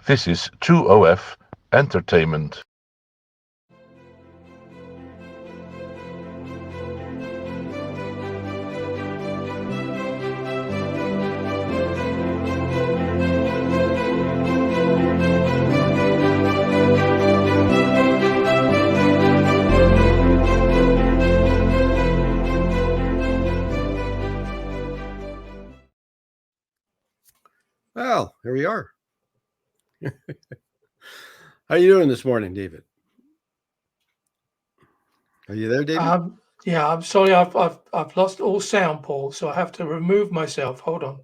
This is 2OF Entertainment. Well, here we are. How are you doing this morning, David? Are you there, David? Yeah, I'm sorry. I've lost all sound, Paul. So I have to remove myself. Hold on.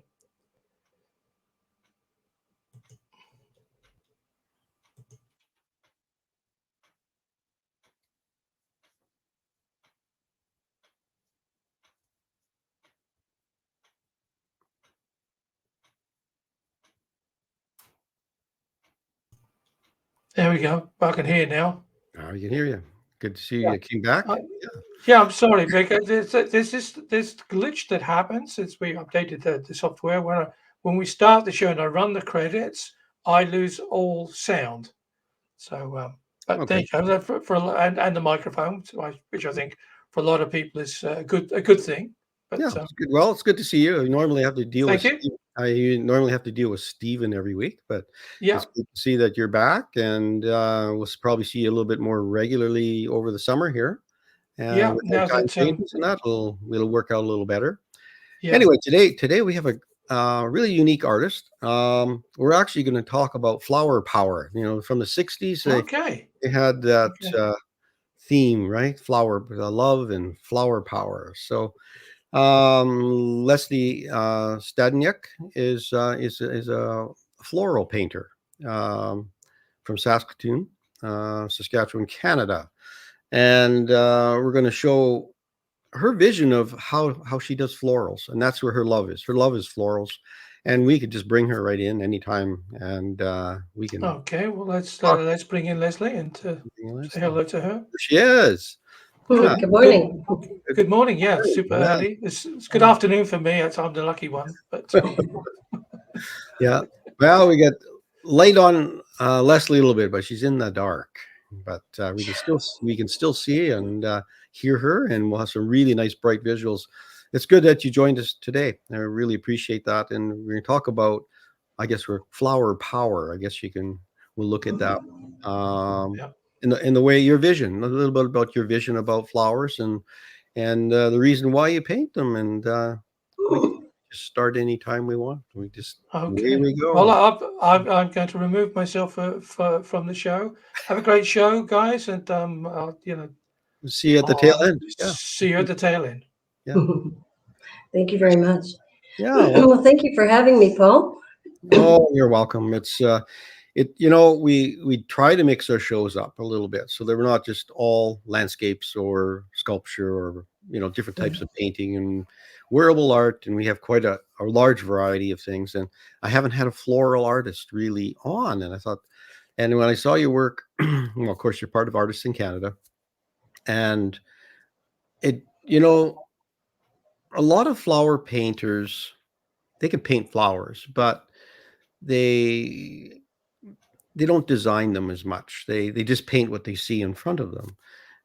There we go. I can hear now. Oh, I can hear you. Good to see you. You came back. Yeah, I'm sorry, because there's this glitch that happens since we updated the software. When we start the show and I run the credits, I lose all sound. So, but there you go. And the microphone, which I think for a lot of people is a good thing. But yeah, it's good. Well, it's good to see you. I normally have to deal with. I normally have to deal with Stephen every week, but it's good to see that you're back, and we'll probably see you a little bit more regularly over the summer here. And with the time changes and that, it'll work out a little better. Yeah. Anyway, today we have a really unique artist. We're actually going to talk about flower power. You know, from the 60s, they had that theme, right? Flower love and flower power. So Leslie Stadnichuk is a floral painter from Saskatoon, Saskatchewan, Canada, and we're going to show her vision of how she does florals, and that's where her love is. Her love is florals, and we could just bring her right in anytime, and we can. Okay, well let's bring in Leslie and say hello to her. There she is. Yeah. Good morning. Good morning. Yeah, super early. It's good afternoon for me. I'm the lucky one. But yeah, well, we get light on Leslie a little bit, but she's in the dark. But we can still see and hear her, and we'll have some really nice bright visuals. It's good that you joined us today. I really appreciate that, and we're going to talk about, I guess, flower power. I guess we'll look at that. In the way your vision, a little bit about your vision about flowers and the reason why you paint them, and we can just start anytime we want. We just away we go. Well, I'm going to remove myself from the show. Have a great show, guys, and see you at the tail end. Yeah. See you at the tail end. Yeah. Thank you very much. Yeah. Well, thank you for having me, Paul. Oh, you're welcome. It's we try to mix our shows up a little bit so they're not just all landscapes or sculpture or different types of painting and wearable art, and we have quite a large variety of things. And I haven't had a floral artist really on, and I thought, and when I saw your work, well, of course you're part of Artists in Canada, and a lot of flower painters, they can paint flowers, but they don't design them as much. They just paint what they see in front of them.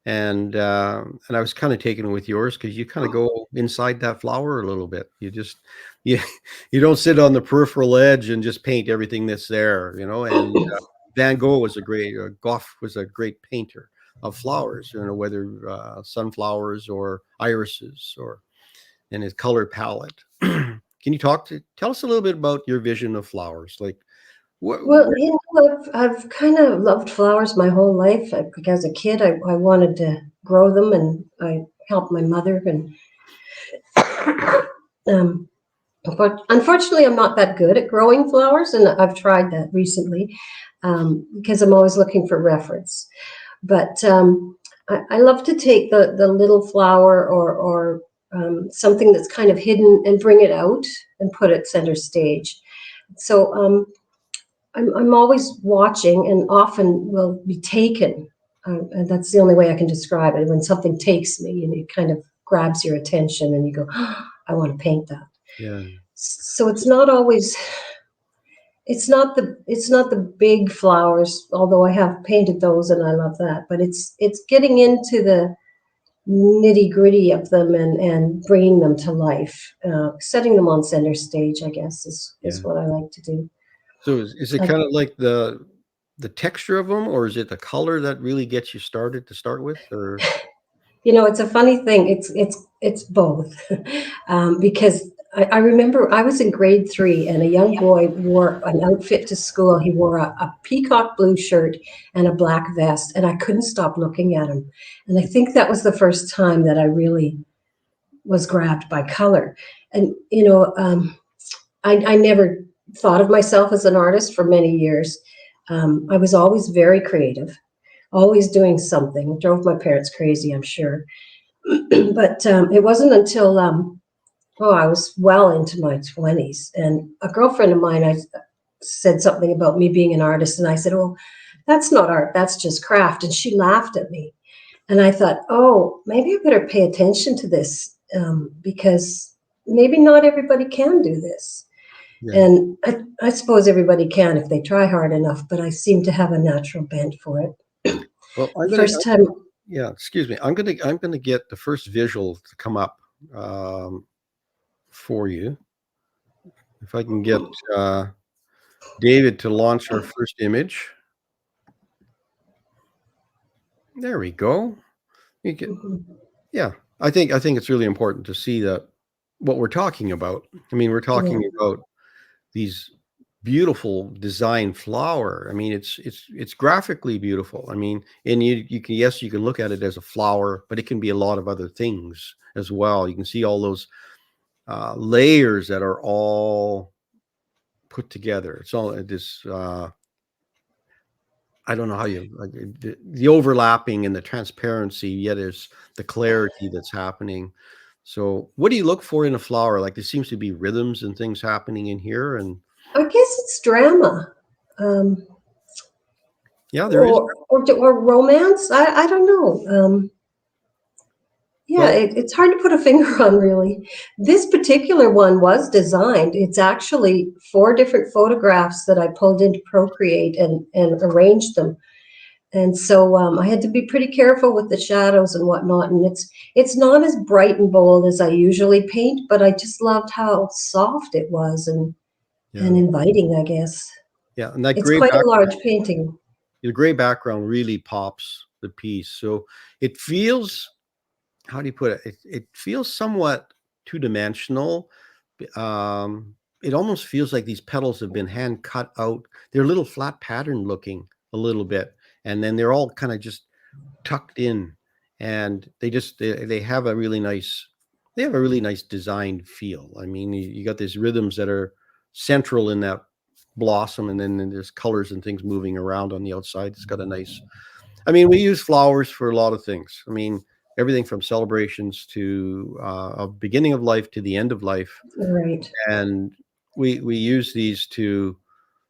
And I was kind of taken with yours because you kind of go inside that flower a little bit. You just you don't sit on the peripheral edge and just paint everything that's there, And Van Gogh was Gough was a great painter of flowers, whether sunflowers or irises in his color palette. Can you tell us a little bit about your vision of flowers, like? Well, I've kind of loved flowers my whole life. As a kid, I wanted to grow them, and I helped my mother. But unfortunately, I'm not that good at growing flowers, and I've tried that recently because I'm always looking for reference. But I love to take the little flower or something that's kind of hidden and bring it out and put it center stage. So I'm always watching, and often will be taken. And that's the only way I can describe it. When something takes me and it kind of grabs your attention and you go, oh, I want to paint that. Yeah. So it's not always it's not the big flowers, although I have painted those and I love that. But it's getting into the nitty gritty of them and bringing them to life, setting them on center stage, I guess is what I like to do. So is it kind of like the texture of them, or is it the color that really gets you started to start with? Or It's a funny thing. It's both, because I remember I was in grade 3 and a young boy wore an outfit to school. He wore a peacock blue shirt and a black vest, and I couldn't stop looking at him. And I think that was the first time that I really was grabbed by color. And, I never thought of myself as an artist for many years. I was always very creative, always doing something. Drove my parents crazy, I'm sure. But it wasn't until I was well into my 20s, and a girlfriend of mine, I said something about me being an artist, and I said, "Oh, that's not art, that's just craft." And she laughed at me, and I thought, "Oh, maybe I better pay attention to this, because maybe not everybody can do this." Yeah. And I suppose everybody can if they try hard enough, but I seem to have a natural bent for it. Well, First time. yeah, excuse me. I'm gonna get the first visual to come up for you. If I can get David to launch our first image. There we go. You can, yeah. I think it's really important to see that what we're talking about. I mean, we're talking about these beautiful design flower. I mean, it's graphically beautiful. I mean, and you can look at it as a flower, but it can be a lot of other things as well. You can see all those layers that are all put together. It's all this I don't know how the overlapping and the transparency, yet there's the clarity that's happening. So what do you look for in a flower? Like there seems to be rhythms and things happening in here, and I guess it's drama. yeah, there is. Or romance. I don't know. Well, it's hard to put a finger on, really. This particular one was designed. It's actually 4 different photographs that I pulled into Procreate and arranged them. And so I had to be pretty careful with the shadows and whatnot. And it's not as bright and bold as I usually paint, but I just loved how soft it was and inviting, I guess. Yeah, and that It's gray quite a large background, painting. the gray background really pops the piece. So it feels, how do you put it? It feels somewhat two-dimensional. It almost feels like these petals have been hand cut out. They're a little flat pattern looking a little bit, and then they're all kind of just tucked in, and they have a really nice design feel. I mean, you got these rhythms that are central in that blossom, and then there's colors and things moving around on the outside. It's got a nice, I mean, we use flowers for a lot of things. I mean, everything from celebrations to a beginning of life to the end of life. Right. And we use these to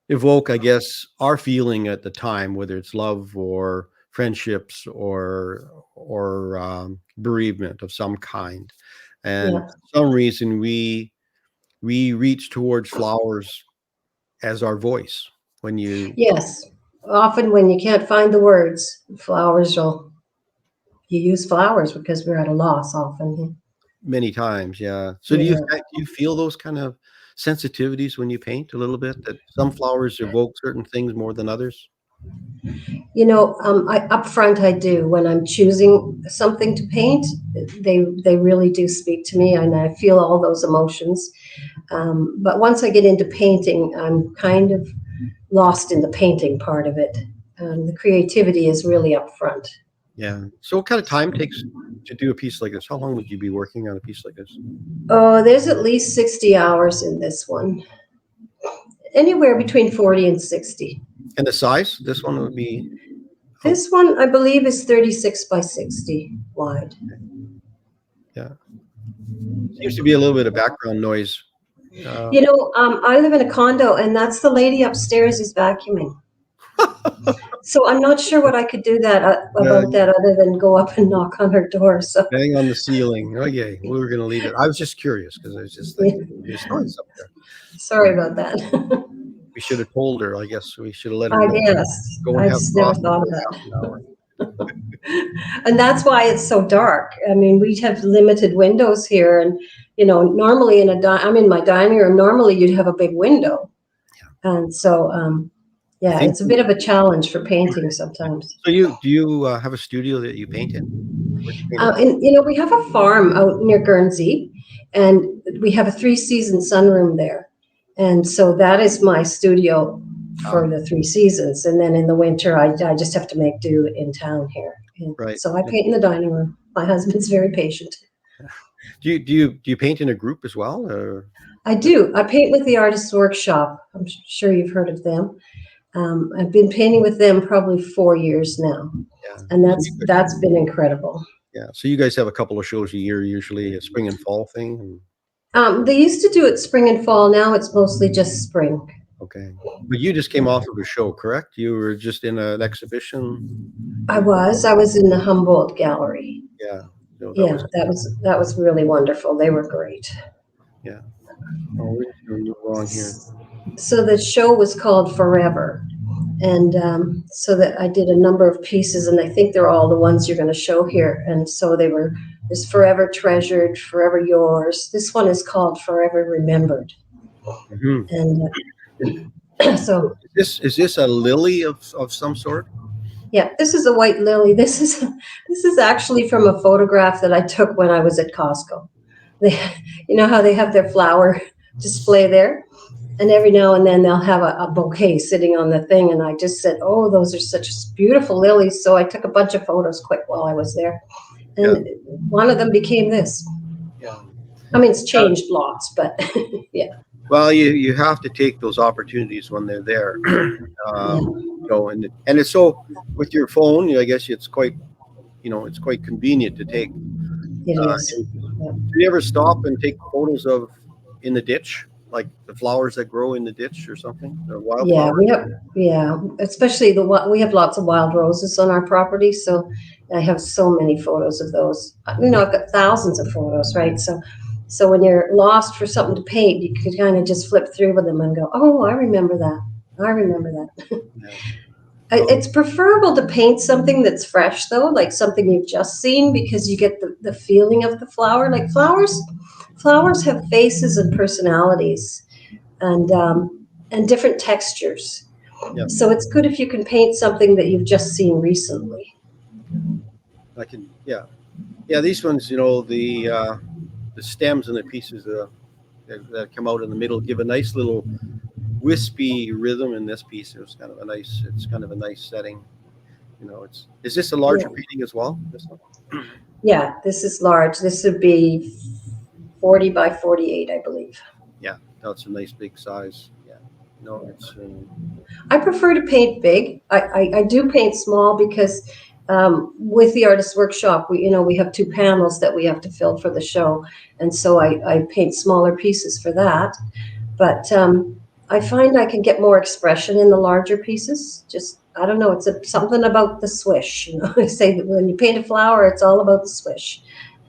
evoke, I guess, our feeling at the time, whether it's love or friendships or bereavement of some kind. And for some reason we reach towards flowers as our voice. When you Yes, often when you can't find the words, you use flowers because we're at a loss often. many times, yeah. So do you feel those kind of sensitivities when you paint a little bit, that some flowers evoke certain things more than others? Up front I do. When I'm choosing something to paint, they really do speak to me, and I feel all those emotions. But once I get into painting, I'm kind of lost in the painting part of it. The creativity is really up front. Yeah. So what kind of time takes to do a piece like this? How long would you be working on a piece like this? Oh, there's at least 60 hours in this one. Anywhere between 40 and 60. And the size? This one would be? This one, I believe, is 36 by 60 wide. Yeah. Seems to be a little bit of background noise. I live in a condo, and that's the lady upstairs is vacuuming. So I'm not sure what I could do about that other than go up and knock on her door. So bang on the ceiling. Okay, we were going to leave it. I was just curious because I was just thinking there's noise up there. Sorry about that. We should have told her. I guess we should have let her I know. guess. Go and I have just never coffee thought of for that. half an hour. And that's why it's so dark. I mean, we have limited windows here, and normally I'm in my dining room. Normally, you'd have a big window, and so yeah, it's a bit of a challenge for painting sometimes. So do you have a studio that you paint in? Where do you paint at? And we have a farm out near Guernsey, and we have a 3-season sunroom there, and so that is my studio for the 3 seasons. And then in the winter, I just have to make do in town here. And Right. so I paint in the dining room. My husband's very patient. Do you paint in a group as well? Or? I do. I paint with the Artist's Workshop. I'm sure you've heard of them. I've been painting with them probably 4 years now, and that's been incredible. Yeah. So you guys have a couple of shows a year, usually a spring and fall thing. They used to do it spring and fall. Now it's mostly just spring. Okay. But you just came off of a show, correct? You were just in an exhibition. I was in the Humboldt Gallery. Yeah. No, that was really wonderful. They were great. Yeah. Oh, we're just going to move along here. So the show was called Forever, and so that I did a number of pieces, and I think they're all the ones you're going to show here. And so there's Forever Treasured, Forever Yours. This one is called Forever Remembered. Mm-hmm. And so is this a lily of some sort? Yeah, this is a white lily. This is actually from a photograph that I took when I was at Costco. You know how they have their flower display there? And every now and then they'll have a bouquet sitting on the thing. And I just said, oh, those are such beautiful lilies. So I took a bunch of photos quick while I was there. And one of them became this. Yeah. I mean, it's changed lots, but yeah. Well, you have to take those opportunities when they're there. And it's so with your phone, I guess it's quite convenient to take. It is. Do you ever stop and take photos of in the ditch, like the flowers that grow in the ditch or something? Or wildflowers? Especially we have lots of wild roses on our property, so I have so many photos of those. I've got thousands of photos, right? So when you're lost for something to paint, you could kind of just flip through with them and go, oh, I remember that. Yeah. It's preferable to paint something that's fresh, though, like something you've just seen, because you get the feeling of the flower. Like flowers have faces and personalities and different textures. Yeah. So it's good if you can paint something that you've just seen recently. These ones, the stems and the pieces that come out in the middle give a nice little wispy rhythm in this piece. It's kind of a nice setting. Is this a larger painting as well? This one? Yeah, this is large. This would be 40 by 48, I believe. Yeah, that's a nice big size. Yeah, it's. I prefer to paint big. I do paint small because with the Artist's Workshop, we have 2 panels that we have to fill for the show, and so I paint smaller pieces for that. But I find I can get more expression in the larger pieces. Just, I don't know, it's something about the swish. I say that when you paint a flower, it's all about the swish.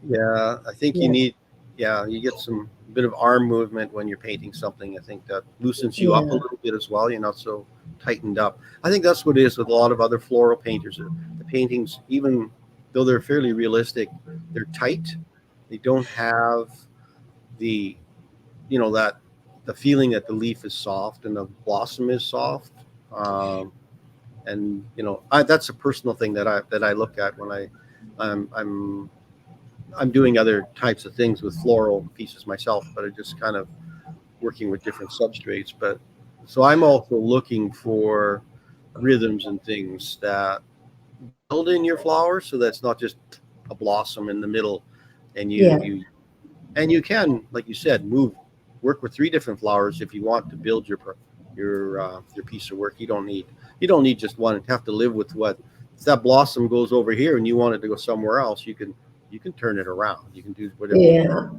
Yeah, I think you need, you get some bit of arm movement when you're painting something. I think that loosens you up a little bit as well. You're not so tightened up. I think that's what it is with a lot of other floral painters. The paintings, even though they're fairly realistic, they're tight. They don't have the, the feeling that the leaf is soft and the blossom is soft. That's a personal thing that I look at when I'm doing other types of things with floral pieces myself, but I'm just kind of working with different substrates. But so I'm also looking for rhythms and things that build in your flowers, so that's not just a blossom in the middle, and you can, like you said, work with 3 different flowers if you want to build your piece of work. You don't need just one and have to live with what. If that blossom goes over here and you want it to go somewhere else, you can turn it around. You can do whatever. Yeah.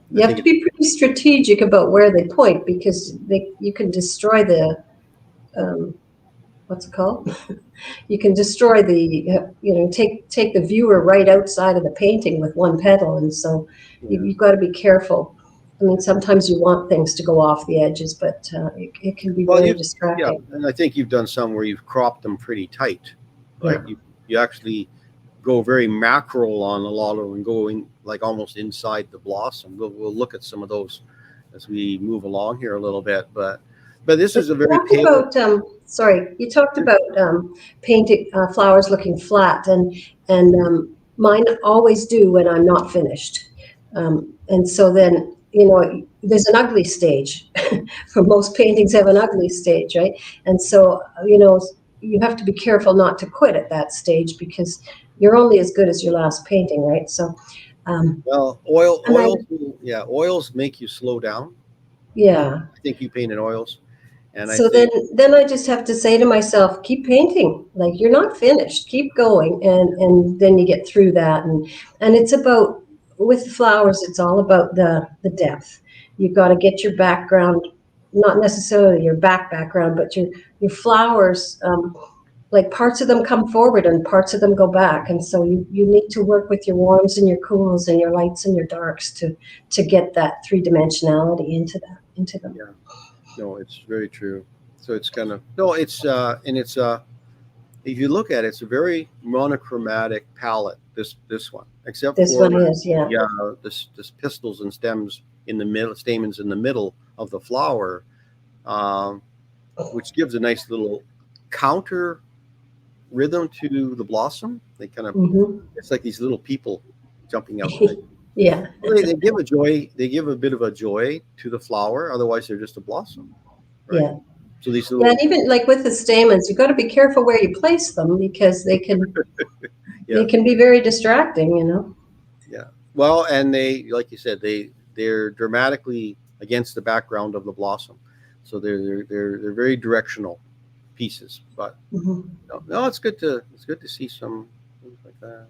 You have to be pretty strategic about where they point, because you can destroy the what's it called? You can destroy the take the viewer right outside of the painting with one petal, and so you've got to be careful. I mean, sometimes you want things to go off the edges, but it can be very distracting. Yeah, and I think you've done some where you've cropped them pretty tight. Like Yeah. you actually go very macro on a lot of them, going like almost inside the blossom. We'll look at some of those as we move along here a little bit, but this is a very about sorry, you talked about painting flowers looking flat, and mine always do when I'm not finished, and so then there's an ugly stage. For most paintings have an ugly stage, right? And so you have to be careful not to quit at that stage, because you're only as good as your last painting, right? So well, oils make you slow down. yeah. I think you paint in oils. And So then I just have to say to myself, keep painting. Like, you're not finished. Keep going, and then you get through that. And it's about, with the flowers, it's all about the depth. You've got to get your background, not necessarily your background, but your flowers. Like, parts of them come forward and parts of them go back, and so you need to work with your warms and your cools and your lights and your darks to get that three-dimensionality into them. Yeah. No, it's very true. So it's kind of if you look at it, it's a very monochromatic palette. This one, except This for one is, yeah. this pistils and stems in the middle, stamens in the middle of the flower, which gives a nice little counter rhythm to the blossom. They kind of it's like these little people jumping out. Yeah. They give a joy. They give a bit of a joy to the flower. Otherwise, they're just a blossom, right? Yeah. So these little, and even like with the stamens, you've got to be careful where you place them, because they can they can be very distracting. Yeah. Well, and they, like you said, they're dramatically against the background of the blossom, so they're very directional pieces. But no, it's good to see some things like that.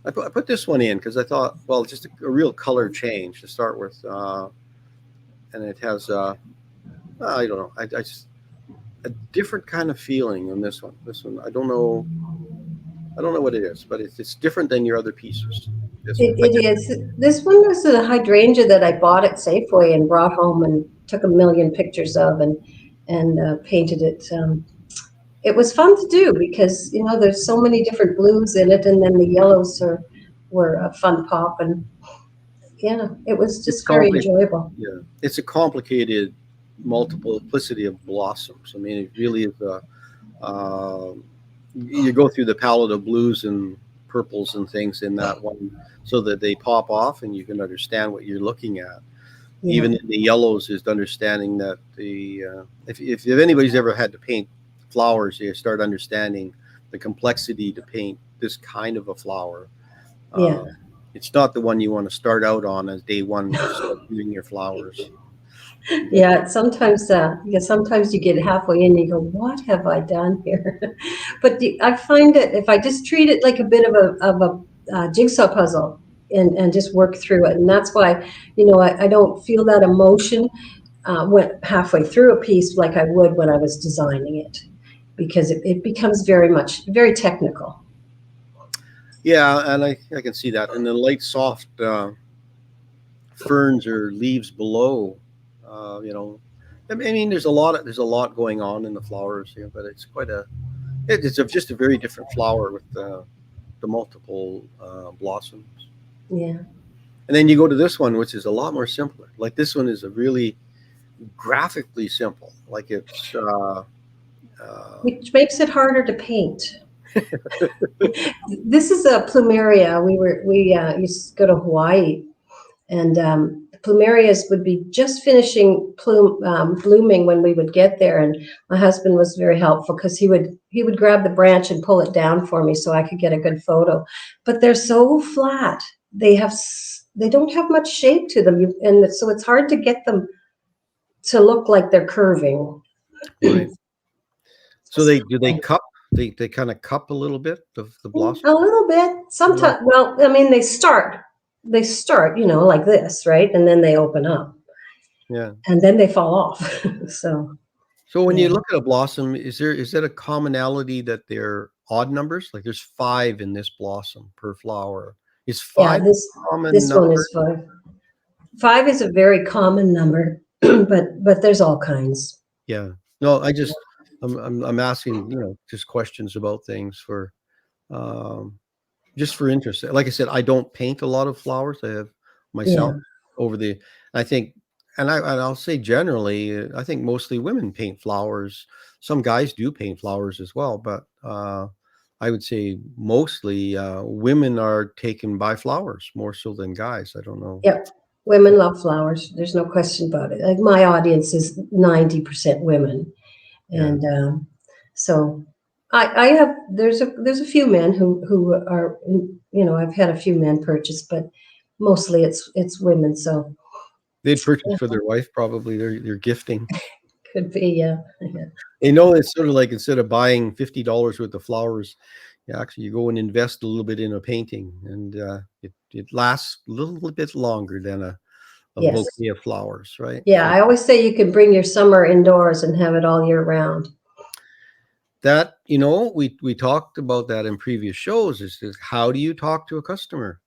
I put this one in because I thought, well, just a real color change to start with, and it has I don't know, I just a different kind of feeling on this one. This one, I don't know what it is, but it's different than your other pieces. It is. This one was a hydrangea that I bought at Safeway and brought home and took a million pictures of and painted it. It was fun to do because there's so many different blues in it, and then the yellows were a fun pop, and it was just very enjoyable. Yeah, it's a complicated multiplicity of blossoms. I mean, it really is you go through the palette of blues and purples and things in that one so that they pop off and you can understand what you're looking at. Yeah. Even in the yellows is understanding that if anybody's ever had to paint flowers, you start understanding the complexity to paint this kind of a flower. Yeah. It's not the one you want to start out on as day one doing your flowers. Yeah, sometimes sometimes you get halfway in and you go, what have I done here? But I find that if I just treat it like a bit of a jigsaw puzzle and just work through it, and that's why I don't feel that emotion went halfway through a piece like I would when I was designing it, because it becomes very technical. Yeah, and I can see that. And the light, soft ferns or leaves below, I mean, there's a lot going on in the flowers here, but it's just a very different flower with the multiple blossoms. Yeah. And then you go to this one, which is a lot more simpler. Like, this one is a really graphically simple. Like, it's which makes it harder to paint. This is a plumeria. We used to go to Hawaii, and the Plumerias would be just finishing blooming when we would get there, and my husband was very helpful because he would grab the branch and pull it down for me so I could get a good photo. But they're so flat; they don't have much shape to them, and so it's hard to get them to look like they're curving. Right. So they cup? They kind of cup a little bit of the blossom. A little bit. Sometimes. Well, I mean, they start, like this, right? And then they open up. Yeah. And then they fall off. So when you look at a blossom, is that a commonality that they're odd numbers? Like, there's 5 in this blossom per flower. Is 5 this common this number? one is 5. 5 is a very common number, but there's all kinds. Yeah. No, I'm asking, just questions about things for, um, just for interest. Like I said, I don't paint a lot of flowers. I have Yeah, myself over the, I think, and I'll say generally, I think mostly women paint flowers. Some guys do paint flowers as well, but I would say mostly women are taken by flowers more so than guys. I don't know. yeah. Women love flowers. There's no question about it. Like my audience is 90% women, Yeah. and so I have there's a few men who are I've had a few men purchase, but mostly it's women. So They'd purchase for their wife, probably. They're gifting. could be yeah. It's sort of like instead of buying $50 worth of flowers, you go and invest a little bit in a painting, and it lasts a little bit longer than a Yes. bouquet of flowers, right? Yeah, So I always say you can bring your summer indoors and have it all year round. that, we talked about that in previous shows. Is how do you talk to a customer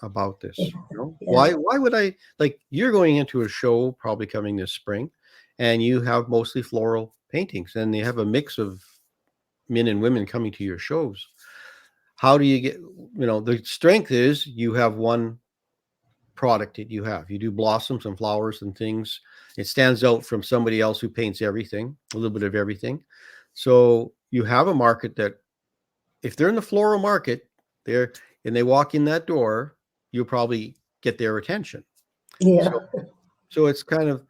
about this? Yeah. Why would I, like, you're going into a show probably coming this spring, and you have mostly floral paintings, and you have a mix of men and women coming to your shows. How do you get, the strength is you have one product that you do blossoms and flowers and things. It stands out from somebody else who paints everything, a little bit of everything. So you have a market that, if they're in the floral market there and they walk in that door, you'll probably get their attention. Yeah. So it's kind of,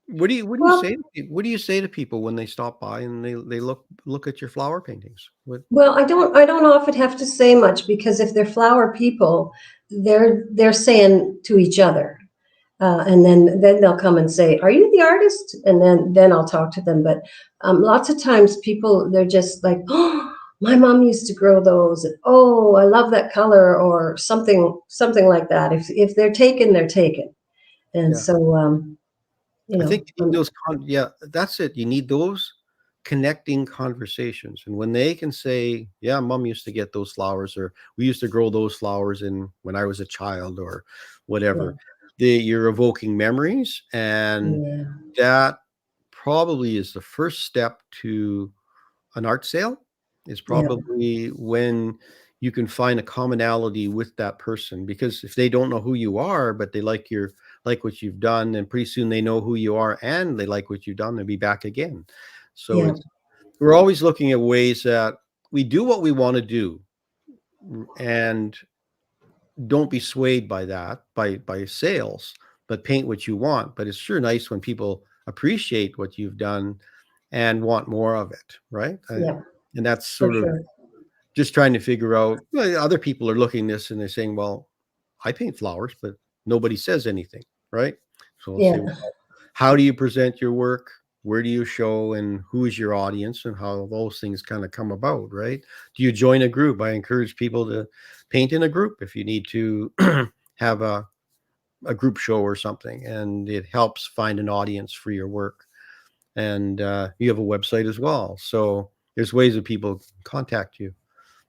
what do you Well, say? What do you say to people when they stop by and they look at your flower paintings? Well, I don't often have to say much, because if they're flower people, they're saying to each other, and then they'll come and say, "Are you the artist?" And then I'll talk to them. But lots of times people, they're just like, "Oh, my mom used to grow those. And, oh, I love that color," or something like that. If they're taken, they're taken. And Yeah. so I think you need those that's it. You need those connecting conversations. And when they can say, "Yeah, mom used to get those flowers," or "We used to grow those flowers in when I was a child," or whatever, you're evoking memories, and yeah, that probably is the first step to an art sale. Is yeah, probably when you can find a commonality with that person, because if they don't know who you are, but they like what you've done, and pretty soon they know who you are and they like what you've done, they'll be back again. So yeah, we're always looking at ways that we do what we want to do, and don't be swayed by that, by sales, but paint what you want. But it's sure nice when people appreciate what you've done and want more of it, right? yeah, And that's for sort of sure. just trying to figure out, other people are looking at this and they're saying, well, I paint flowers, but nobody says anything, right? So we'll say, Yeah. well, how do you present your work? Where do you show, and who is your audience, and how those things kind of come about, right? Do you join a group? I encourage people to paint in a group if you need to have a group show or something, and it helps find an audience for your work. And you have a website as well. So there's ways that people contact you.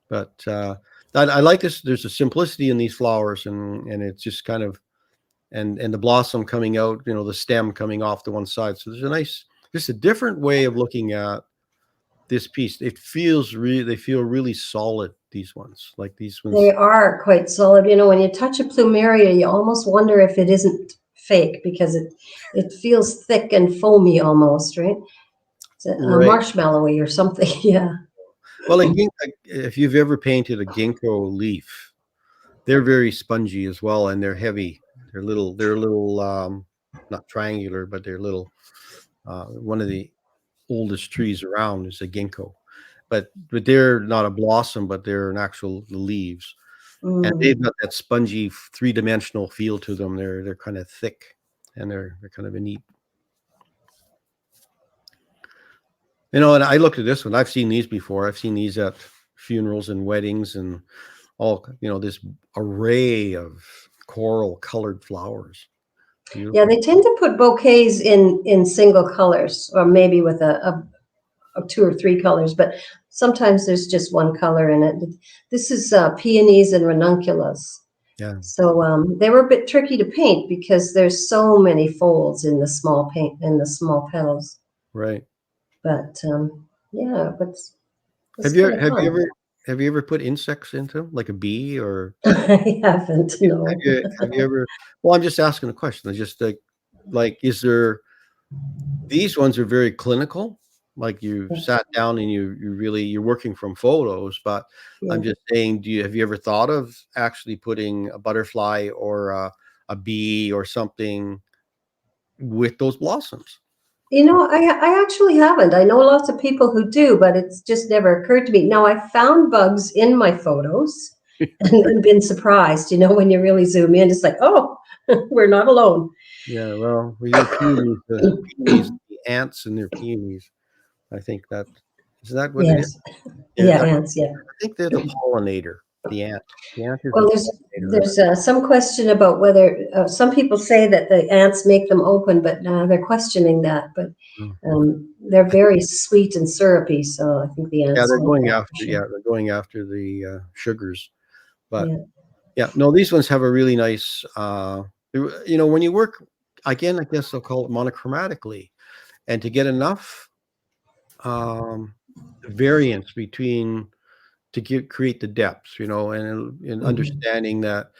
But I like this. There's a simplicity in these flowers, and it's just kind of, and the blossom coming out, the stem coming off to one side. So there's just a different way of looking at this piece. They feel really solid. These ones, like these ones. They are quite solid. When you touch a plumeria, you almost wonder if it isn't fake, because it feels thick and foamy almost, right? It's a Right. marshmallowy or something. Yeah. Well, if you've ever painted a ginkgo leaf, they're very spongy as well, and they're heavy. They're little, not triangular, but they're little. One of the oldest trees around is a ginkgo, but they're not a blossom, but they're an actual leaves, and Mm. they've got that spongy three-dimensional feel to them. They're kind of thick, and they're kind of a neat. And I looked at this one. I've seen these before. I've seen these at funerals and weddings, and all, this array of coral colored flowers. Yeah, Beautiful. they tend to put bouquets in single colors, or maybe with a 2 or 3 colors, but sometimes there's just one color in it. This is peonies and ranunculus, Yeah. So they were a bit tricky to paint because there's so many folds in the small petals. Right. But yeah, but it's Have you kind of fun. have you ever put insects into them, like a bee or? I haven't, no. Have you ever? Well, I'm just asking a question. It's just like, is there? These ones are very clinical. Like you sat down and you're working from photos. But I'm Yeah. just saying, have you ever thought of actually putting a butterfly or a bee or something with those blossoms? You know, I actually haven't. I know lots of people who do, but it's just never occurred to me. Now, I found bugs in my photos and been surprised, when you really zoom in, it's like, oh, we're not alone. Yeah, well, with your peonies, the ants and their peonies. I think is that what it is? Yes. Yeah, Yeah, ants, yeah. I think they're the pollinator, the ant. The ant is Well, the pollinator. there's some question about whether some people say that the ants make them open, but they're questioning that. But they're very sweet and syrupy, so I think the Yeah, ants they're like going that for after. sure. Yeah, they're going after the sugars. But Yeah. yeah, no, these ones have a really nice. When you work again, I guess they'll call it monochromatically, and to get enough variance between create the depths, and understanding that,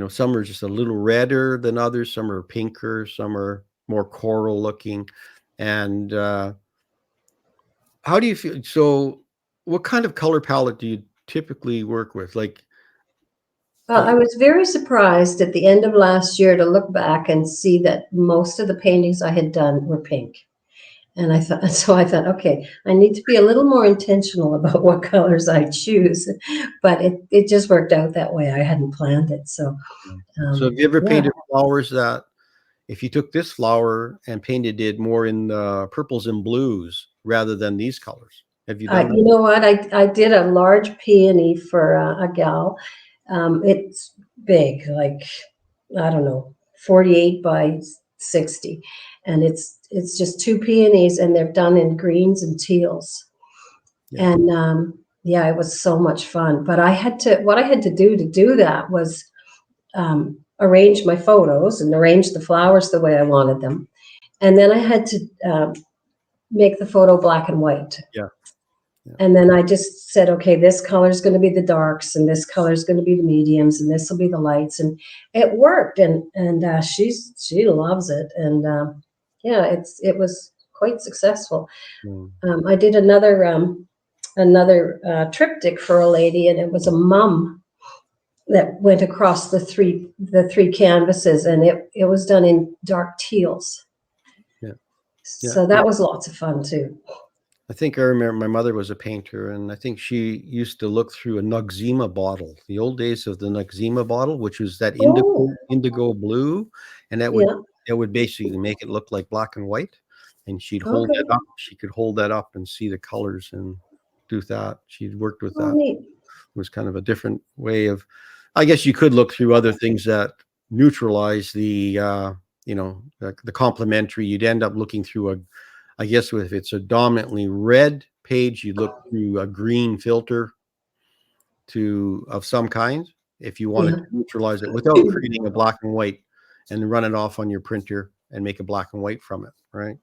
some are just a little redder than others, some are pinker, some are more coral looking. And how do you feel? So what kind of color palette do you typically work with? Like, Well, I was very surprised at the end of last year to look back and see that most of the paintings I had done were pink. And I thought, okay, I need to be a little more intentional about what colors I choose. But it just worked out that way. I hadn't planned it. So, have you ever yeah. painted flowers that if you took this flower and painted it more in the purples and blues rather than these colors? Have you done that? You know what? I did a large peony for a gal. It's big, like, I don't know, 48 by 60. And it's just 2 peonies, and they're done in greens and teals. Yeah. And yeah, it was so much fun. But what I had to do that was arrange my photos and arrange the flowers the way I wanted them. And then I had to make the photo black and white. Yeah. And then I just said, okay, this color is going to be the darks, and this color is going to be the mediums, and this will be the lights, and it worked. And she loves it, and yeah, it was quite successful. I did another triptych for a lady, and it was a mum that went across the three canvases, and it was done in dark teals. Yeah. So that was lots of fun too. I think I remember my mother was a painter, and I think she used to look through a Noxzema bottle, the old days of the Noxzema bottle, which was that indigo blue, and that would basically make it look like black and white. And she'd hold that up. She could hold that up and see the colors and do that. She'd worked with that. Neat. It was kind of a different way of, I guess you could look through other things that neutralize the complementary. You'd end up looking through I guess if it's a dominantly red page, you look through a green filter of some kind if you want to neutralize it without creating a black and white and run it off on your printer and make a black and white from it, right?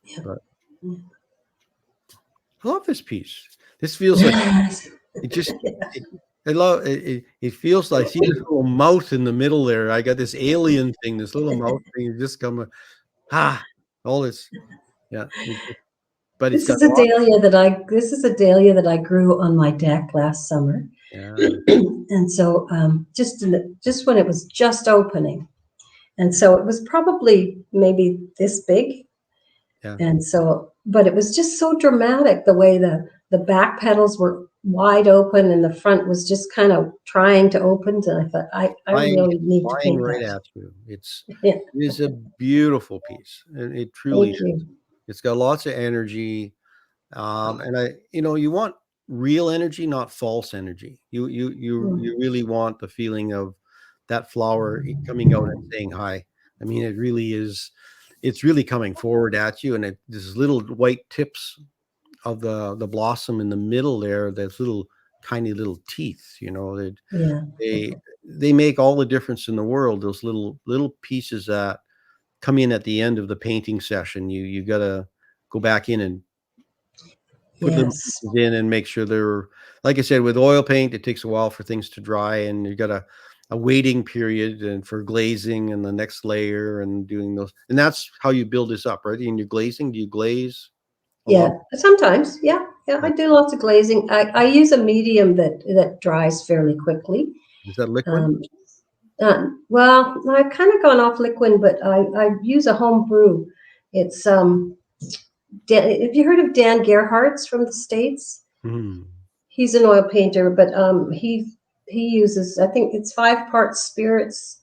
Yeah. But I love this piece. This feels like it just. I love it. It feels like, see this little mouth in the middle there. I got this alien thing, this little mouth thing. You just come, all this. Yeah, but this is a dahlia that I grew on my deck last summer. Yeah. And so just when it was just opening, and so it was probably maybe this big. Yeah. And so, but it was just so dramatic the way the back petals were wide open and the front was just kind of trying to open. And I thought, I really need to paint right that. at you. It is a beautiful piece, and it truly is. It's got lots of energy, and you want real energy, not false energy. You really want the feeling of that flower coming out and saying hi. I mean, it really is. It's really coming forward at you, and there's little white tips of the blossom in the middle there. There's little tiny little teeth. You know, Yeah. they make all the difference in the world. Those little pieces that come in at the end of the painting session. You got to go back in and put little Yes. pieces in and make sure they're, like I said, with oil paint, it takes a while for things to dry, and you got a waiting period and for glazing and the next layer and doing those. And that's how you build this up, right? In your glazing, do you glaze a lot? Yeah. Sometimes. Yeah. Yeah. I do lots of glazing. I use a medium that dries fairly quickly. Is that liquid? Well, I've kind of gone off liquid, but I use a home brew. It's have you heard of Dan Gerhardt's from the States? Hmm. He's an oil painter, but he uses, I think it's 5 parts spirits,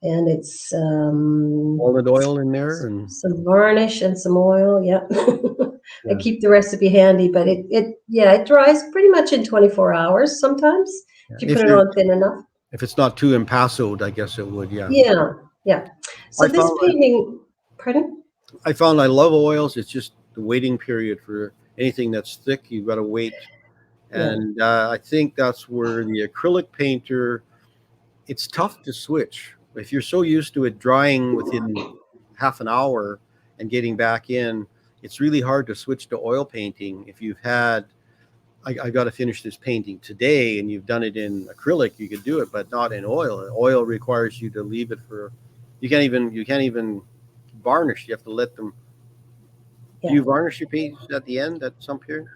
and it's Walnut oil in there, and some varnish and some oil. Yeah. I Yeah. keep the recipe handy, but it dries pretty much in 24 hours sometimes if you if put it you're on thin enough. if it's not too impassoed, I guess it would. Yeah. Yeah, yeah. So I this found painting, pardon? I love oils. It's just the waiting period for anything that's thick. You've got to wait, Yeah. and I think that's where the acrylic painter. It's tough to switch if you're so used to it drying within half an hour and getting back in. It's really hard to switch to oil painting if you've had. I got to finish this painting today, and you've done it in acrylic. You could do it, but not in oil. Oil requires you to leave it for. You can't even varnish. You have to let them. Yeah. Do you varnish your paints at the end at some period?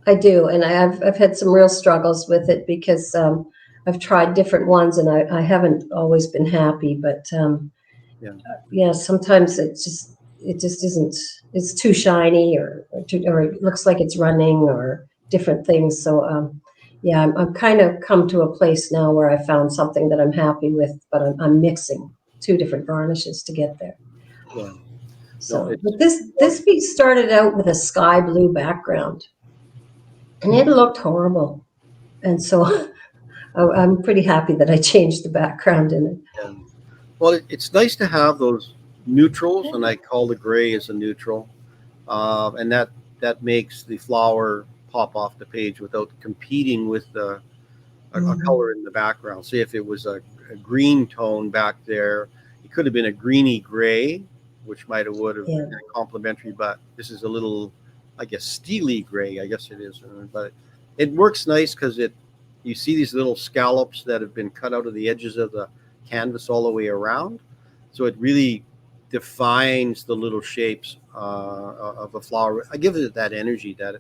I do, and I've had some real struggles with it because I've tried different ones, and I haven't always been happy. But yeah, sometimes it just isn't. It's too shiny, or it looks like it's running, or different things. So yeah, I'm kind of come to a place now where I found something that I'm happy with, but I'm mixing 2 different varnishes to get there. Yeah. So, but this piece started out with a sky blue background, and it looked horrible. And so I'm pretty happy that I changed the background in it. Yeah. Well, it's nice to have those neutrals, and I call the gray as a neutral, and that makes the flower pop off the page without competing with a color in the background. Say if it was a green tone back there, it could have been a greeny gray, which would have been complementary. But this is a little, I guess, steely gray. I guess it is, but it works nice because you see these little scallops that have been cut out of the edges of the canvas all the way around, so it really defines the little shapes of a flower. I give it that energy that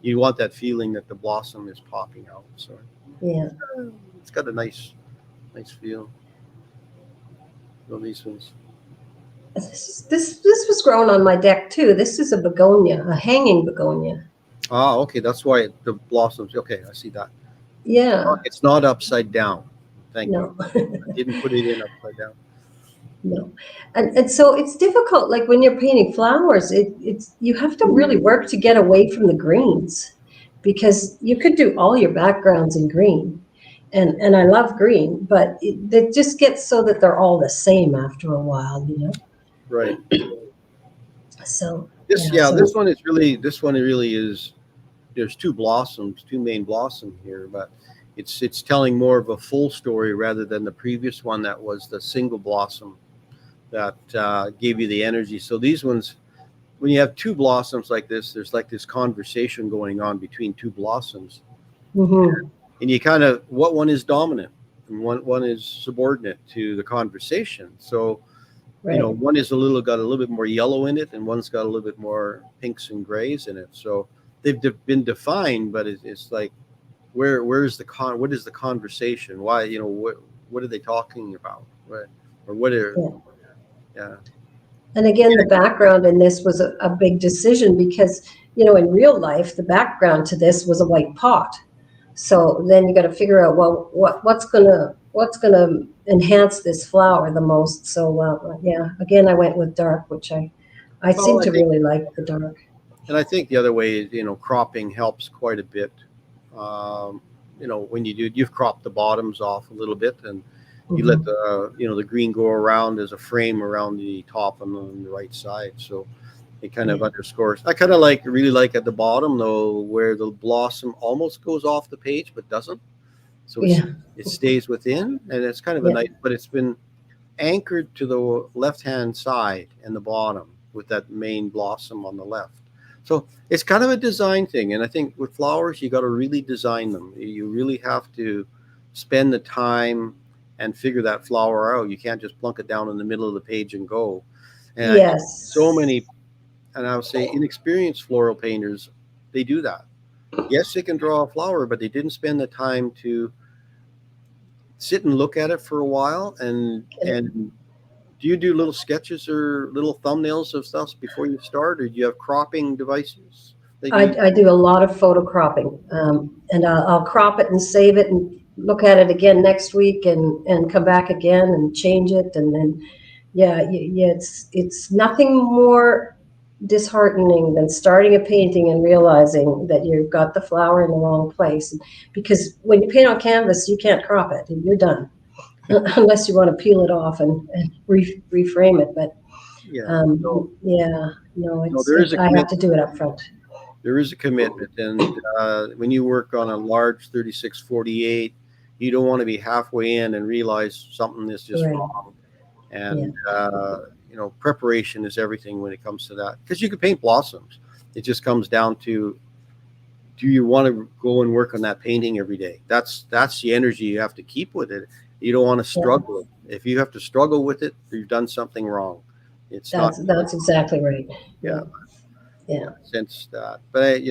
you want that feeling that the blossom is popping out. So Yeah. it's got a nice feel. So these ones. This was grown on my deck too. This is a begonia, a hanging begonia. Ah, okay, that's why the blossoms. Okay, I see that. Yeah. It's not upside down. Thank No. you. I didn't put it in upside down. No. And so it's difficult, like when you're painting flowers, it's you have to really work to get away from the greens, because you could do all your backgrounds in green. And I love green, but it just gets so that they're all the same after a while, you know? Right. So This one really is. There's 2 blossoms, 2 main blossoms here, but it's telling more of a full story rather than the previous one that was the single blossom that gave you the energy. So these ones, when you have 2 blossoms like this, there's like this conversation going on between 2 blossoms, and you kind of, what one is dominant and one is subordinate to the conversation. So one is got a little bit more yellow in it, and one's got a little bit more pinks and grays in it. So they've been defined, but it's like, what is the conversation? Why, what are they talking about? Right? Or what are, yeah. And again, the background in this was a big decision because, in real life, the background to this was a white pot. So then you got to figure out, well, what's gonna enhance this flower the most. So yeah, again, I went with dark, which I seem to really like the dark. And I think the other way is, cropping helps quite a bit. When you've cropped the bottoms off a little bit, and you let the green go around as a frame around the top and on the right side. So It kind of underscores. I kind of really like at the bottom though, where the blossom almost goes off the page but doesn't. So it stays within, and it's kind of a nice, but it's been anchored to the left-hand side and the bottom with that main blossom on the left. So it's kind of a design thing. And I think with flowers, you got to really design them. You really have to spend the time and figure that flower out. You can't just plunk it down in the middle of the page and go. And I think so many, and I would say inexperienced floral painters, they do that. Yes, they can draw a flower, but they didn't spend the time to sit and look at it for a while. And do you do little sketches or little thumbnails of stuff before you start, or do you have cropping devices? I do a lot of photo cropping, and I'll crop it and save it and look at it again next week and come back again and change it. And then, it's nothing more disheartening than starting a painting and realizing that you've got the flower in the wrong place. Because when you paint on canvas, you can't crop it and you're done. Unless you want to peel it off and reframe it. But I have to do it up front. There is a commitment. And when you work on a large 36-48, you don't want to be halfway in and realize something is just wrong. And, preparation is everything when it comes to that. Because you can paint blossoms. It just comes down to, do you want to go and work on that painting every day? That's the energy you have to keep with it. You don't want to struggle. If you have to struggle with it, you've done something wrong. That's exactly right. Yeah. Sense that. But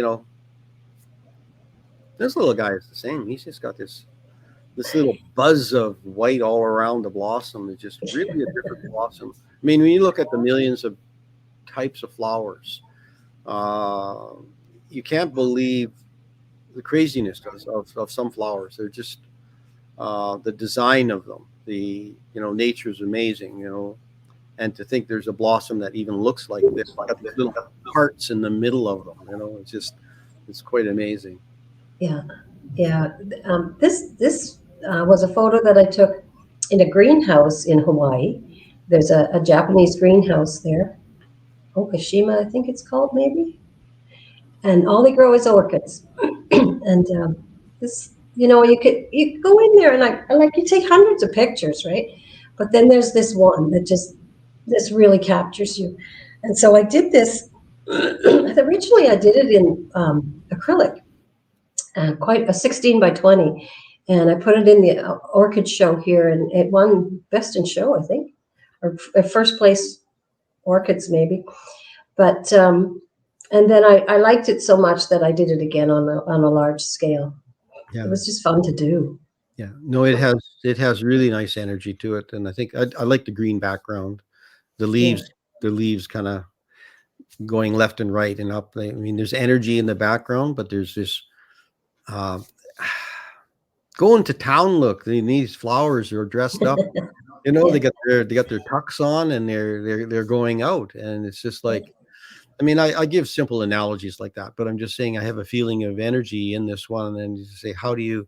this little guy is the same. He's just got this little buzz of white all around the blossom. It's just really a different blossom. I mean, when you look at the millions of types of flowers, you can't believe the craziness of some flowers. They're just the design of them, nature is amazing, and to think there's a blossom that even looks like this, got these little hearts in the middle of them, it's quite amazing. This was a photo that I took in a greenhouse in Hawaii. There's a Japanese greenhouse there, Okashima, I think it's called, maybe, and all they grow is orchids. And this, you go in there and you take hundreds of pictures, right? But then there's this one that this really captures you. And so I did this. Originally, I did it in acrylic, quite a 16 by 20, and I put it in the orchid show here, and it won best in show, I think, or first place orchids maybe. But and then I liked it so much that I did it again on a large scale. Yeah. It was just fun to do. Yeah, no, it has really nice energy to it, and I think I like the green background, the leaves kind of going left and right and up. I mean, there's energy in the background, but there's this going to town look. These flowers are dressed up, they got their tucks on and they're going out, and it's just like, I mean, I give simple analogies like that, but I'm just saying I have a feeling of energy in this one, and you say, how do you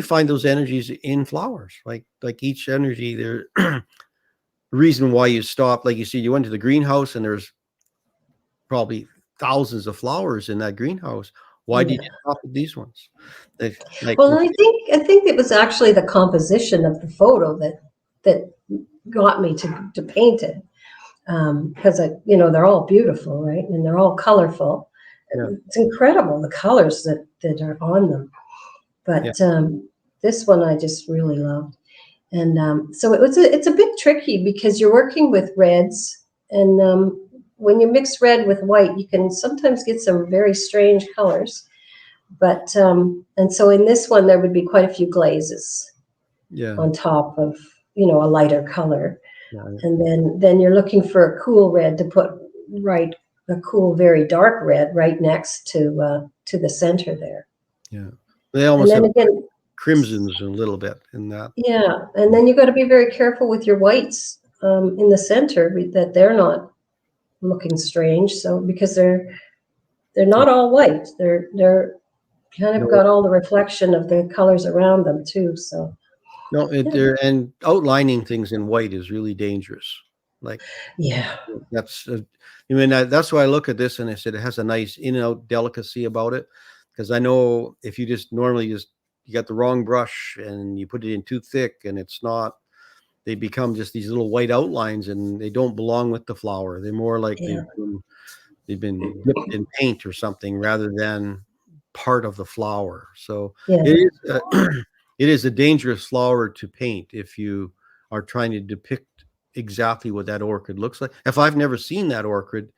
find those energies in flowers? Like each energy, there reason why you stop, like you see, you went to the greenhouse and there's probably thousands of flowers in that greenhouse. Why did you stop at these ones? Well, I think it was actually the composition of the photo that got me to paint it, because they're all beautiful, right? And they're all colorful. Yeah. It's incredible, the colors that are on them. But this one I just really loved. And so it's a bit tricky because you're working with reds, and when you mix red with white, you can sometimes get some very strange colors. But and so in this one, there would be quite a few glazes on top of a lighter color. Yeah. And then you're looking for a cool red to put a cool, very dark red right next to the center there. Yeah, they almost have crimsons a little bit in that. Yeah, and then you got to be very careful with your whites in the center, that they're not looking strange. So because they're not all white, they're kind of got all the reflection of the colors around them too. So and outlining things in white is really dangerous. Like Yeah. that's, I mean, that's why I look at this and I said it has a nice in and out delicacy about it. Because I know if you just normally you got the wrong brush and you put it in too thick and it's not, they become just these little white outlines and they don't belong with the flower. They're more like Yeah. they've been dipped in paint or something rather than part of the flower. So Yeah. it is it is a dangerous flower to paint if you are trying to depict exactly what that orchid looks like. If I've never seen that orchid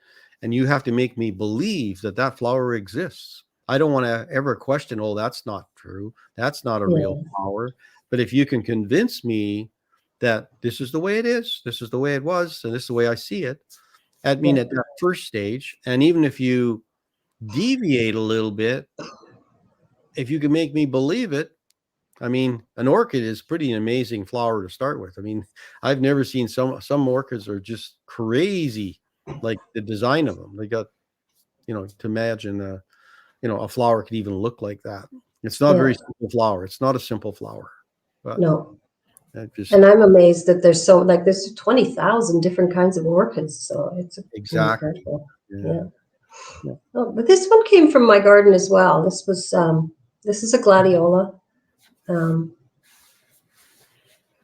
and you have to make me believe that that flower exists, I don't want to ever question, oh, that's not true. That's not a real Yeah. flower. But if you can convince me that this is the way it is, this is the way it was, and this is the way I see it, I mean, Yeah. at that first stage, and even if you deviate a little bit, if you can make me believe it, I mean, an orchid is pretty amazing flower to start with. I mean, I've never seen some orchids are just crazy, like the design of them. They got, to imagine a flower could even look like that. It's not a Yeah. very simple flower. It's not a simple flower, but No. just And I'm amazed that there's there's 20,000 different kinds of orchids. So it's exactly. incredible. Yeah. Yeah. Oh, but this one came from my garden as well. This is a gladiola.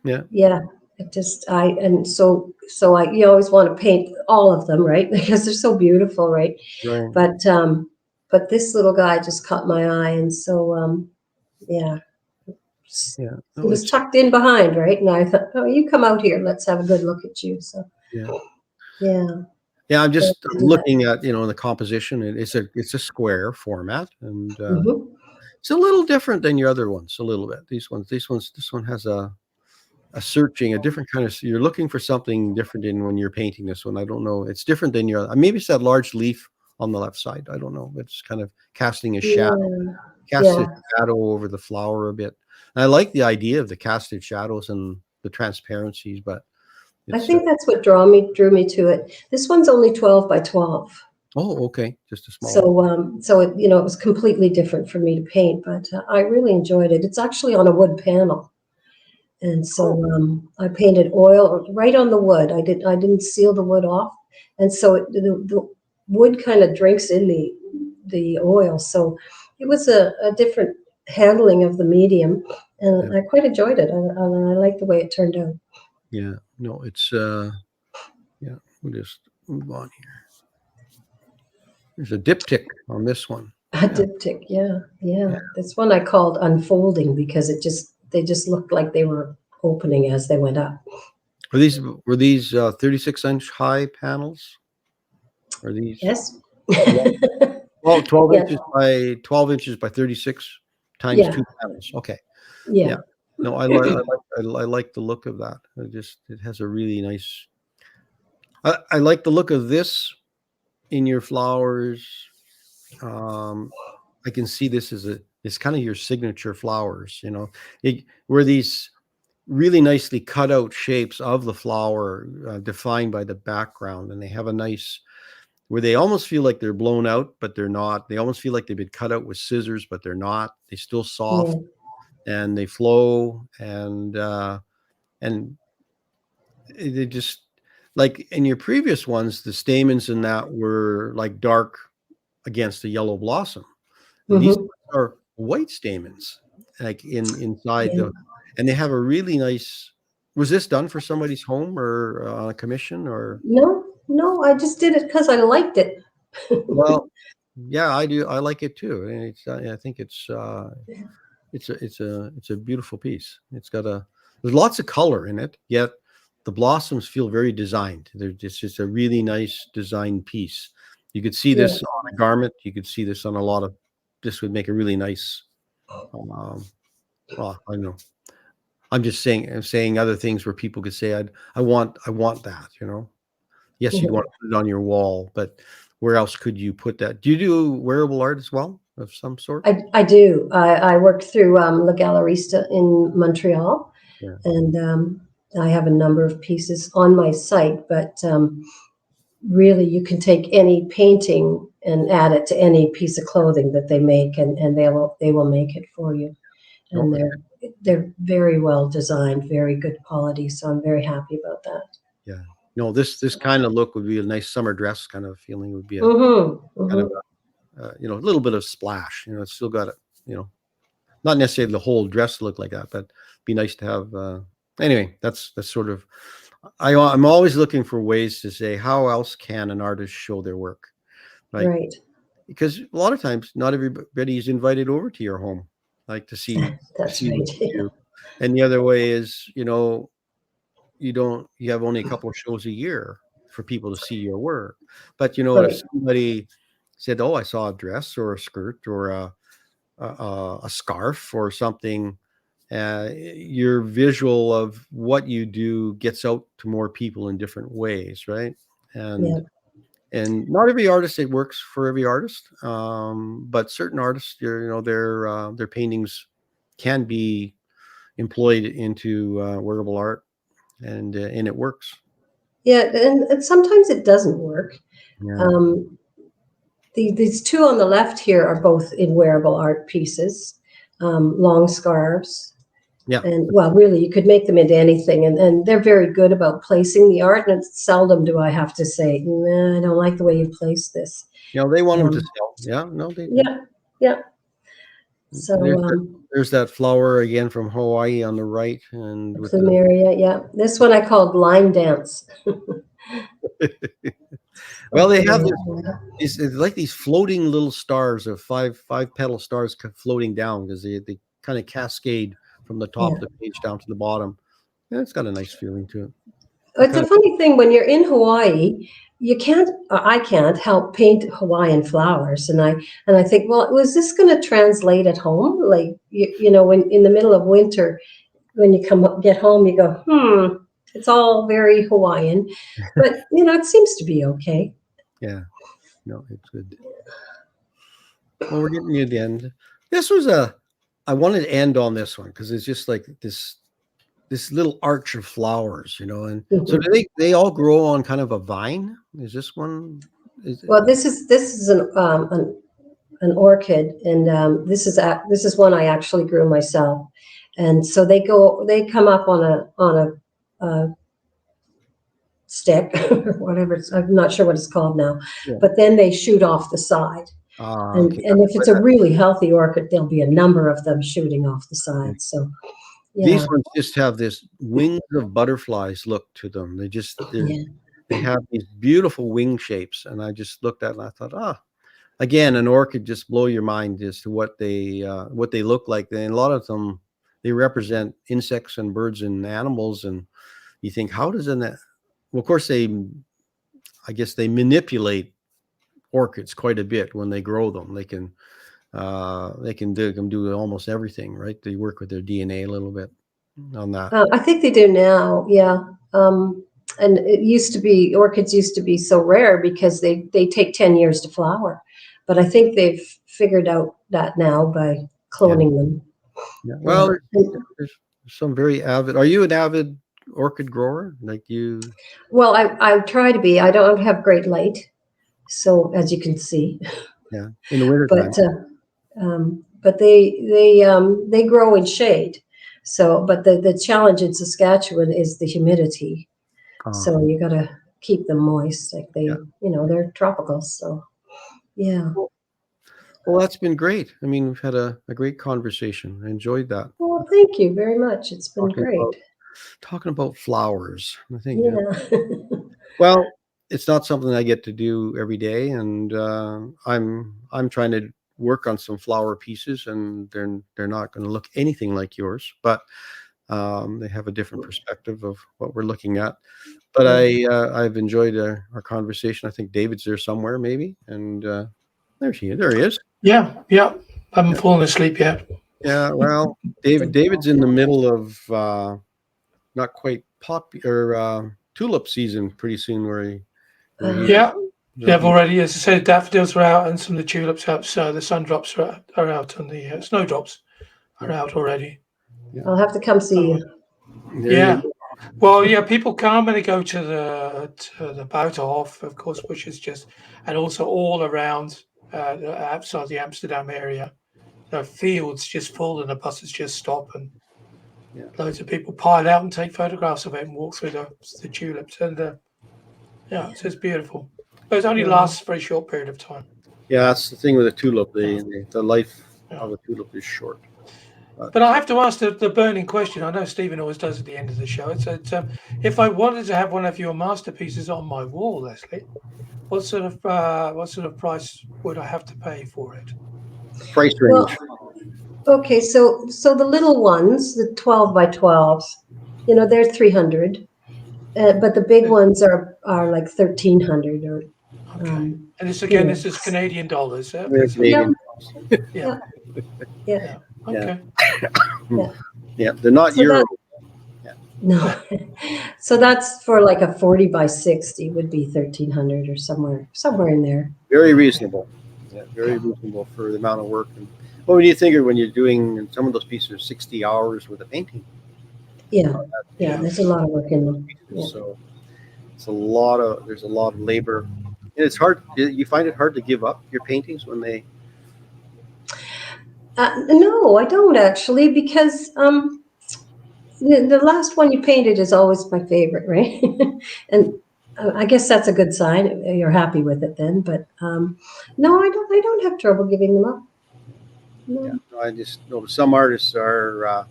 Yeah. Yeah. You always want to paint all of them, right? Because they're so beautiful, right? Right. But this little guy just caught my eye, and so yeah. Yeah. He No, was it's tucked in behind, right? And I thought, oh, you come out here. Let's have a good look at you. So, yeah. yeah. Yeah, I'm So, just looking at the composition. It's a square format, and mhm. it's a little different than your other ones. A little bit. This one has a different kind of. You're looking for something different in when you're painting this one. I don't know. It's different than your. Maybe it's that large leaf on the left side. I don't know. It's kind of casting a shadow, casts a Yeah. shadow over the flower a bit. And I like the idea of the casted shadows and the transparencies, but I it's. think that's what drew me to it. This one's only 12 by 12. Oh, okay, just a small. So it was completely different for me to paint, but I really enjoyed it. It's actually on a wood panel. And so I painted oil right on the wood. I didn't seal the wood off, and so the wood kind of drinks in the oil. So it was a different handling of the medium, and Yeah. I quite enjoyed it. I like the way it turned out. Yeah, no, it's yeah, we'll just move on here. There's a diptych on this one. A Yeah. diptych, yeah. This one I called unfolding because they just looked like they were opening as they went up. Were these 36-inch high panels? Are these Yes. well 12 Yeah. inches by 12 inches by 36 times Yeah. 2 panels? Okay. Yeah. Yeah. No, I like the look of that. It has a really nice. I like the look of this in your flowers. I can see this as it's kind of your signature flowers, where these really nicely cut out shapes of the flower, defined by the background, and they have a nice where they almost feel like they're blown out, but they're not. They almost feel like they've been cut out with scissors, but they're not. They're still soft and they flow, and they just like in your previous ones, the stamens in that were like dark against the yellow blossom. And these Mhm. are white stamens, like inside Yeah. and they have a really nice. Was this done for somebody's home or on a commission or? No, I just did it because I liked it. Well, yeah, I do. I like it too. And I think it's a beautiful piece. There's lots of color in it, yet the blossoms feel very designed. It's just a really nice designed piece. You could see Yeah. this on a garment. You could see this on a lot of. This would make a really nice. Well, I know. I'm just saying other things where people could say, I want that. Yes, you'd want to put it on your wall, but where else could you put that? Do you do wearable art as well of some sort? I do. I work through La Gallerista in Montreal, Yeah. and I have a number of pieces on my site. But really, you can take any painting and add it to any piece of clothing that they make, and they will make it for you. And they're very well designed, very good quality. So I'm very happy about that. Yeah. this kind of look would be a nice summer dress kind of feeling. Would be a kind of a little bit of splash. It's still got it. Not necessarily the whole dress look like that, but be nice to have. Anyway, that's sort of. I'm always looking for ways to say how else can an artist show their work, Right. Because a lot of times not everybody is invited over to your home, like to see That's what right. you do. And the other way is, you have only a couple of shows a year for people to see your work. But Right. if somebody said, "Oh, I saw a dress or a skirt or a scarf or something," your visual of what you do gets out to more people in different ways, right? Yeah. And not every artist, it works for every artist, but certain artists, their paintings can be employed into wearable art, and it works. Yeah, and sometimes it doesn't work. Yeah. These two on the left here are both in wearable art pieces, long scarves. Yeah. And well, really, you could make them into anything, and they're very good about placing the art. And seldom do I have to say, "Nah, I don't like the way you place this." They want them to sell. Yeah, no, they do. Yeah. So there's that flower again from Hawaii on the right, and with Plumeria, yeah. This one I called Line Dance. well, they have it's like these floating little stars of five petal stars floating down, because they kind of cascade from the top of the page down to the bottom. Yeah, it's got a nice feeling to it. It's a funny thing when you're in Hawaii, I can't help paint Hawaiian flowers, and I think, well, was this going to translate at home? Like when in the middle of winter, when you get home, you go, it's all very Hawaiian, but it seems to be okay. Yeah, no, it's good. Well, we're getting near the end. This was I wanted to end on this one because it's just like this little arch of flowers, and so do they all grow on kind of a vine? Is this one? Well, this is an orchid, and this is one I actually grew myself, and so they come up on a stick or whatever. I'm not sure what it's called now, but then they shoot off the side. And if it's a really healthy orchid, there'll be a number of them shooting off the side. So these ones just have this wings of butterflies look to them. They have these beautiful wing shapes, and I just looked at it and I thought, again, an orchid just blow your mind as to what they look like. And a lot of them, they represent insects and birds and animals, and you think, how does that? Well, of course, I guess they manipulate orchids quite a bit when they grow them. They can do almost everything, right? They work with their DNA a little bit on that. I think they do now, yeah. And orchids used to be so rare because they take 10 years to flower, but I think they've figured out that now by cloning them. Yeah. Well, there's some very avid. Are you an avid orchid grower, like you? Well, I try to be. I don't have great light, so as you can see. Yeah, in the winter time. But they grow in shade. So, but the challenge in Saskatchewan is the humidity. So you got to keep them moist, like they're tropical. So, yeah. Well, that's been great. I mean, we've had a great conversation. I enjoyed that. Well, thank you very much. It's been great. Talking about flowers, I think. Yeah. Well, it's not something I get to do every day, and I'm trying to work on some flower pieces, and they're not going to look anything like yours, but they have a different perspective of what we're looking at. But I've enjoyed our conversation. I think David's there somewhere, maybe, and there he is. Yeah. I haven't fallen asleep yet. Yeah, well, David's in the middle of not quite tulip season pretty soon, where they've already, as I said, daffodils are out and some of the tulips out, so the sundrops are out and the snowdrops are out already. I'll have to come see you. Yeah. Well, people come and they go to the Buitenhof, of course, which is just, and also all around outside the Amsterdam area. The fields just full and the buses just stop, and loads of people pile out and take photographs of it and walk through the tulips. And Yeah, so it's beautiful. But it only Yeah. lasts a very short period of time. Yeah, that's the thing with a tulip. The life Yeah. of a tulip is short. But I have to ask the burning question. I know Stephen always does at the end of the show. It's if I wanted to have one of your masterpieces on my wall, Leslie, what sort of price would I have to pay for it? Price Well, range. okay, so the little ones, the 12 by 12s, you know, they're 300, but the big ones are like 1,300 or. Okay. And this you again, know. this is Canadian dollars. They're Please. Canadian. Yeah. Yeah. Okay. Yeah, they're not So euro. No. So that's for like a 40 by 60 would be 1,300 or somewhere in there. Very reasonable. Yeah, very reasonable for the amount of work. And what would you think when you're doing some of those pieces are 60 hours with a painting? Yeah. There's a lot of work in them. Yeah. So there's a lot of labor. And it's hard. You find it hard to give up your paintings when they. No, I don't actually, because the last one you painted is always my favorite, right? And I guess that's a good sign. You're happy with it then. But no, I don't have trouble giving them up. No. Yeah, I just know some artists are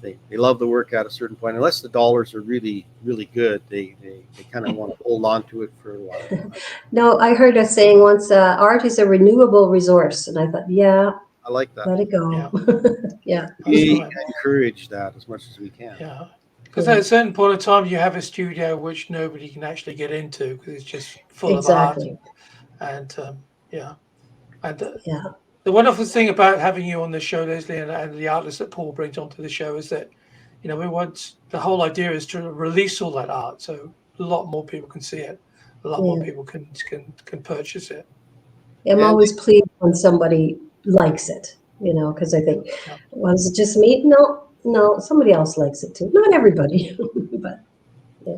they love the work at a certain point. Unless the dollars are really really good, they kind of want to hold on to it for a while. No, I heard a saying once: art is a renewable resource, and I thought, yeah, I like that. let it go. Yeah. We That's right. encourage that as much as we can. Yeah. Because at a certain point of time, you have a studio which nobody can actually get into because it's just full Exactly. of art. And yeah. And Yeah. the wonderful thing about having you on the show, Leslie, and the artists that Paul brings onto the show is that, you know, the whole idea is to release all that art so a lot more people can see it, a lot more people can purchase it. I'm always pleased when somebody likes it, you know, because I think, well, is it just me? No, somebody else likes it too. Not everybody, but yeah.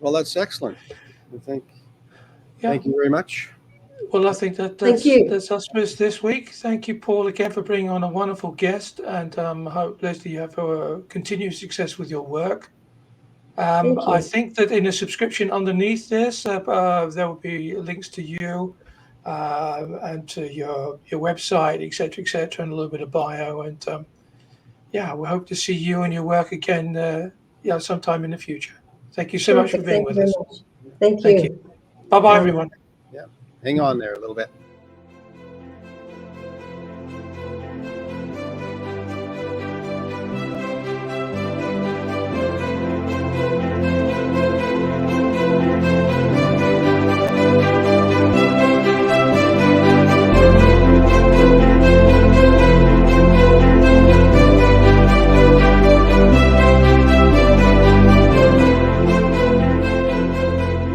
Well, that's excellent. Thank Yeah. you very much. Well, I think that's us for this week. Thank you, Paul, again for bringing on a wonderful guest, and I hope, Leslie, you have continued success with your work. I think that in the subscription underneath this, there will be links to you and to your website, etc., and a little bit of bio. And yeah, we hope to see you and your work again, sometime in the future. Thank you so much for being with us. Thank you. Bye-bye, everyone. Yeah, hang on there a little bit.